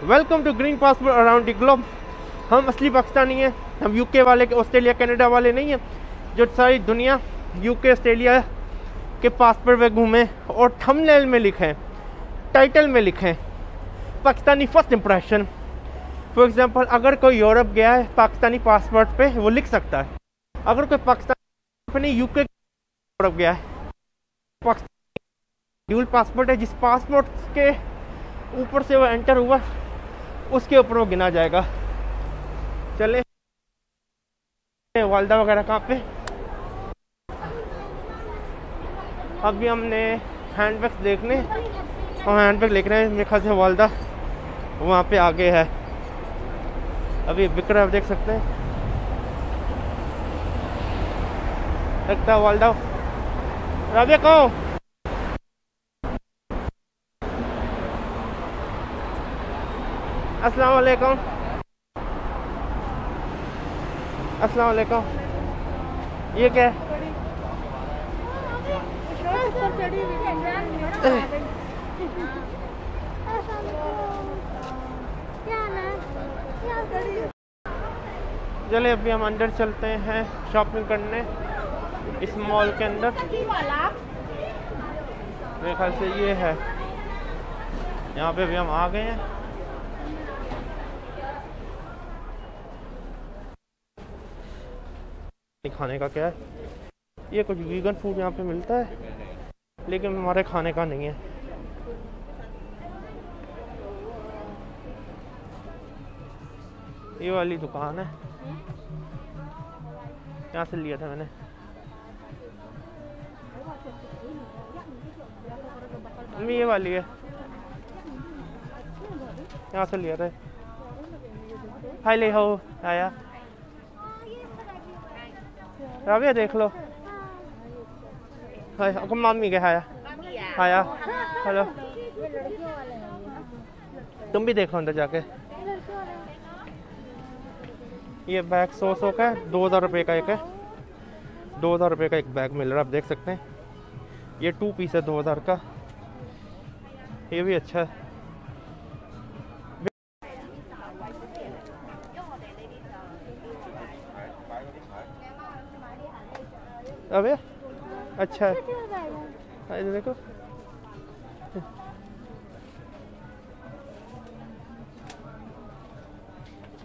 Welcome to green passport around the globe. हम असली पाकिस्तानी हैं, हम यूके वाले, ऑस्ट्रेलिया कनाडा वाले नहीं हैं जो सारी दुनिया यूके ऑस्ट्रेलिया के पासपोर्ट पे घूमें और थंबनेल में लिखें, टाइटल में लिखें Pakistani first impression. For example, अगर कोई यूरोप गया है पाकिस्तानी पासपोर्ट पे वो लिख सकता है। अगर कोई पाकिस्तान नहीं यूके यूरोप गया है, पाकिस्तान ड्यूल पासपोर्ट है, जिस पासपोर्ट के ऊपर से वो एंटर हुआ उसके ऊपर वो गिना जाएगा। चले वालदा वगैरह कहाँ पे, अभी हमने हैंडबैग्स देखने और हैंडबैग लेकर आए। मेरे ख्याल से वालदा वहाँ पे आगे है, अभी बिक रहा है, देख सकते हैं। लगता है वालदा। राबिया कहो। अस्सलाम वालेकुम। अस्सलाम वालेकुम। ये क्या है? चले अभी हम अंदर चलते हैं शॉपिंग करने इस मॉल के अंदर। मेरे ख्याल से ये है, यहाँ पे भी हम आ गए हैं। खाने का क्या है, ये कुछ वीगन फूड यहाँ पे मिलता है लेकिन हमारे खाने का नहीं है। ये वाली दुकान है, यहाँ से लिया था मैंने। ये वाली है, यहाँ से लिया था। हाय ले हो आया राबिया, देख लो। हाय आपको मम्मी के हाया आया। हेलो, तुम भी देखो अंदर जाके। ये बैग 100 का है, 2000 रुपये का एक है। 2000 रुपये का एक बैग मिल रहा है, आप देख सकते हैं। ये 2 पीस है 2000 का, ये भी अच्छा है। अबे अच्छा है, देखो।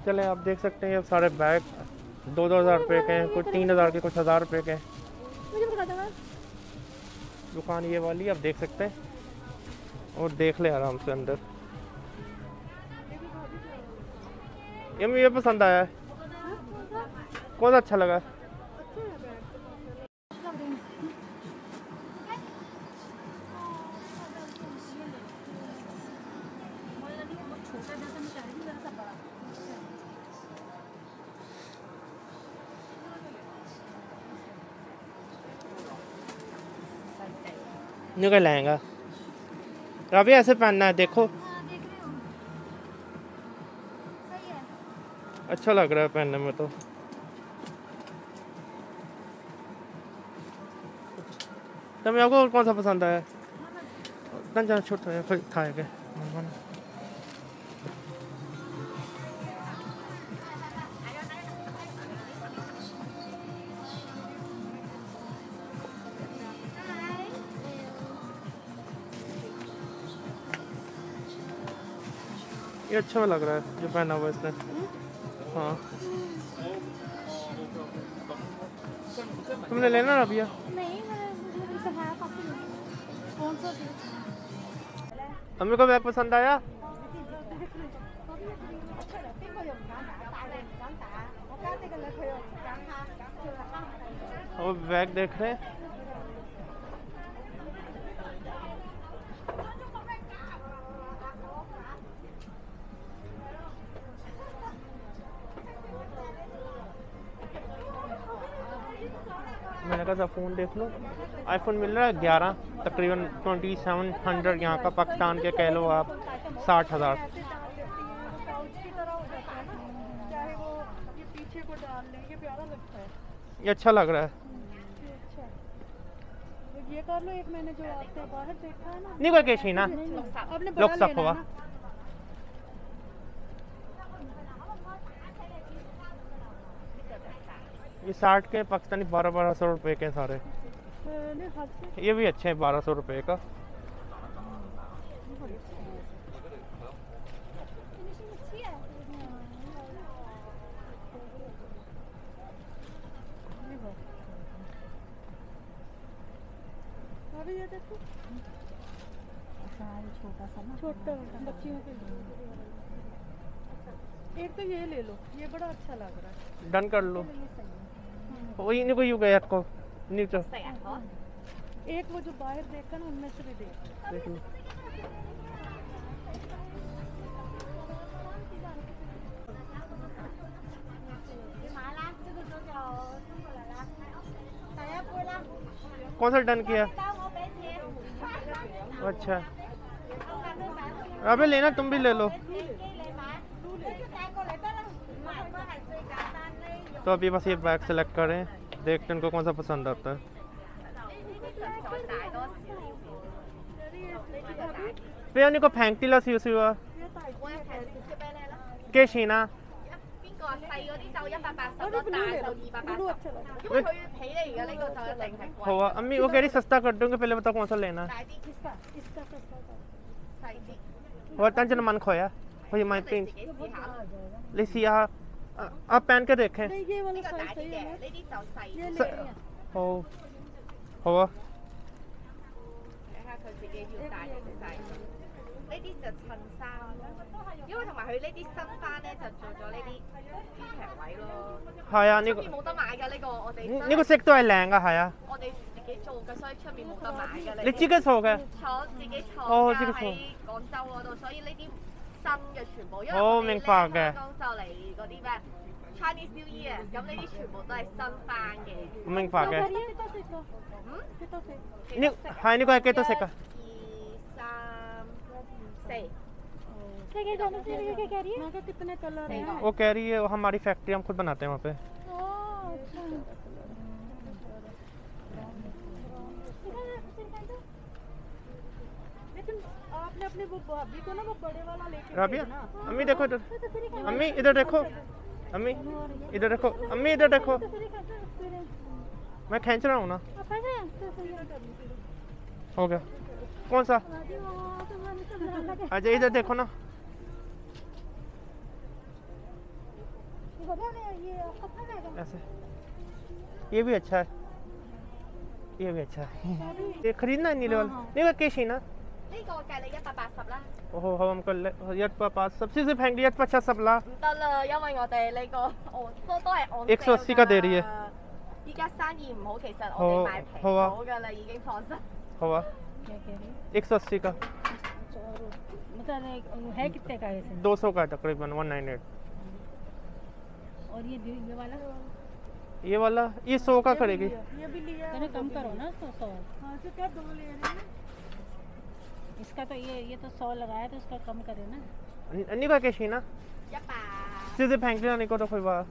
चले आप देख सकते हैं ये सारे बैग 2-2000 रुपये के हैं, कुछ 3000 के, कुछ 1000 रुपये के हैं। दुकान ये वाली आप देख सकते हैं और देख ले आराम से अंदर। ये मुझे पसंद आया है। कौन सा अच्छा लगा? निकल आएगा। अभी ऐसे पहनना है, देखो। अच्छा लग रहा है पहनने में तो। तुम्हें आपको और कौन सा पसंद आया? छोटा फिर था के ये अच्छा लग रहा है जो पहना हुआ इसने। हाँ, तुमने लेना ना भैया? हमें को बैग पसंद आया। और बैग देख रहे हैं। मैंने कहा था फ़ोन देख लो। आईफोन मिल रहा है 11, तकरीबन 2700 यहाँ का, पाकिस्तान के कह लो आप 60,000। ये अच्छा लग रहा है। ये कर लो, एक मैंने जो आपके बाहर देखा है ना, नहीं कोई कैसी ना आपने लोग सब हुआ। ये 60 के पाकिस्तानी 1200 रुपए के सारे। नहीं हाथ से ये भी अच्छे हैं 1200 रुपए का। अभी ये देखो छोटा बच्चियों के लिए। एक तो ये ले लो, ये बड़ा अच्छा लग रहा है। डन कर लो। वही इनको यू गया को नीचे एक वो जो बाहर देखा ना उनमें से भी देख देख लो। कौन सा डन किया? अच्छा अबे लेना तुम भी ले लो। तो अभी बस ये बैग सेलेक्ट करें, देखते हैं उनको कौन सा पसंद आता है। फिर उनको फेंकती ला सी हुआ के शीना 個細嗰啲就180咯，大就280。因為佢皮嚟嘅呢個就一定係貴。हो अम्मी वो कह रही सस्ता कर दूंगे, पहले बताओ कौन सा लेना है।大啲，इसका सस्ता細啲。 वो तंजन मन खोया वो ये माई 你 पिंक 自己試下。 लिसी यहाँ आप पहन के देखें। नहीं ये वाला 呢個大 साइज 啲 सही 嘅， है 呢啲就細啲。 ये 睇 ले रही है। हो हो 下佢自己要大定細。呢啲就襯衫，因為同埋佢呢啲新翻咧就做咗呢啲衣長位咯。 係啊，呢個出面冇得買㗎呢個，我哋呢個色都係靚㗎，係啊。我哋自己做嘅，所以出面冇得買㗎。你自己做嘅？坐自己坐哦自己㗎做喺廣州嗰度，所以呢啲新嘅全部，因為好我哋明白嘅香港就嚟嗰啲咩 Chinese New Year，咁呢啲全部都係新翻嘅。我明白嘅。 कितना से का? 嗯， कितना से? 呢係呢個係幾多色㗎？ 1、2、3、4。 क्या कह रही है? मैं कहा कितने कलर हैं? वो कह रही है हमारी फैक्ट्री हम खुद बनाते हैं वहाँ पे। लेकिन आपने अपने वो भाभी को ना वो बड़े वाला लेके राबिया भेजना। अम्मी देखो इधर, अम्मी इधर देखो, अम्मी इधर देखो, अम्मी इधर देखो, मैं खींच रहा हूँ ना। हो गया कौन सा? अच्छा इधर देखो ना। ऐसे ये भी अच्छा है, ये भी अच्छा है। ये खरीदना है नीले वाला? नहीं वो कैसी ना 呢個計你180啦， ओहो हम कर ले यट पास सबसे से फेंक दिया 50 सब ला 唔得啦，因為我哋呢個都係按 180का दे रही है। 依家生意唔好，其實我好哋賣平好啊咗㗎啦，已經放心。 हुआ क्या कह रही है? 180 का मतलब है कितने का ऐसे? 200 का तकरीबन 198। और ये वाला ये वाला ये 100 का करेगी। ये भी लिया है, कम करो ना 100। हाँ तो क्या 2 ले रहे हैं? इसका तो ये तो 100 लगाया तो इसका कम करे ना। नहीं का कैसी ना 100सीधे फेंक दिया नहीं को तो कोई बात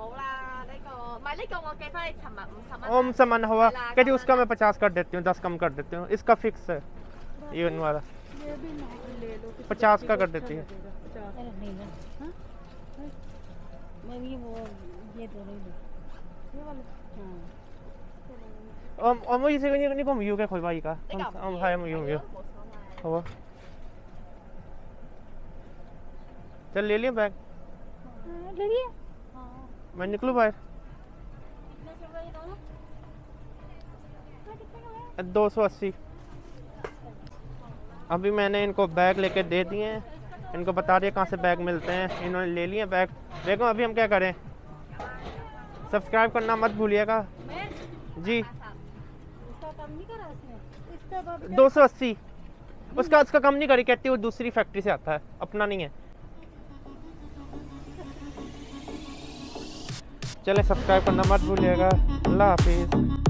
冇啦，呢個唔係呢個我計翻你尋日50蚊。 ओम सामान हुआ ला, कहती कम उसका ला। मैं 50 कर देती हूँ 10 कम कर देती हूँ इसका फिक्स है ये वाला ये भी ले लो 50 का कर देती है। अरे नहीं ना हाँ मैं ये दोनों ही ये वाला हाँ ओम इसे नहीं को म्यू के कोई भाई का 呢個 ओम हाय म्यू म्यू 冇所謂。 हुआ चल ले लिया बैग ले लिए मैं निकलूँ बाहर 280। अभी मैंने इनको बैग लेके दे दिए हैं, इनको बता दिया कहाँ से बैग मिलते हैं, इन्होंने ले लिए बैग। देखो अभी हम क्या करें, सब्सक्राइब करना मत भूलिएगा जी। इसका कम नहीं करा इसने इसका बाद 280 उसका कम नहीं करी, कहती वो दूसरी फैक्ट्री से आता है, अपना नहीं है। चले सब्सक्राइब करना मत भूलिएगा। अल्लाह हाफिज़।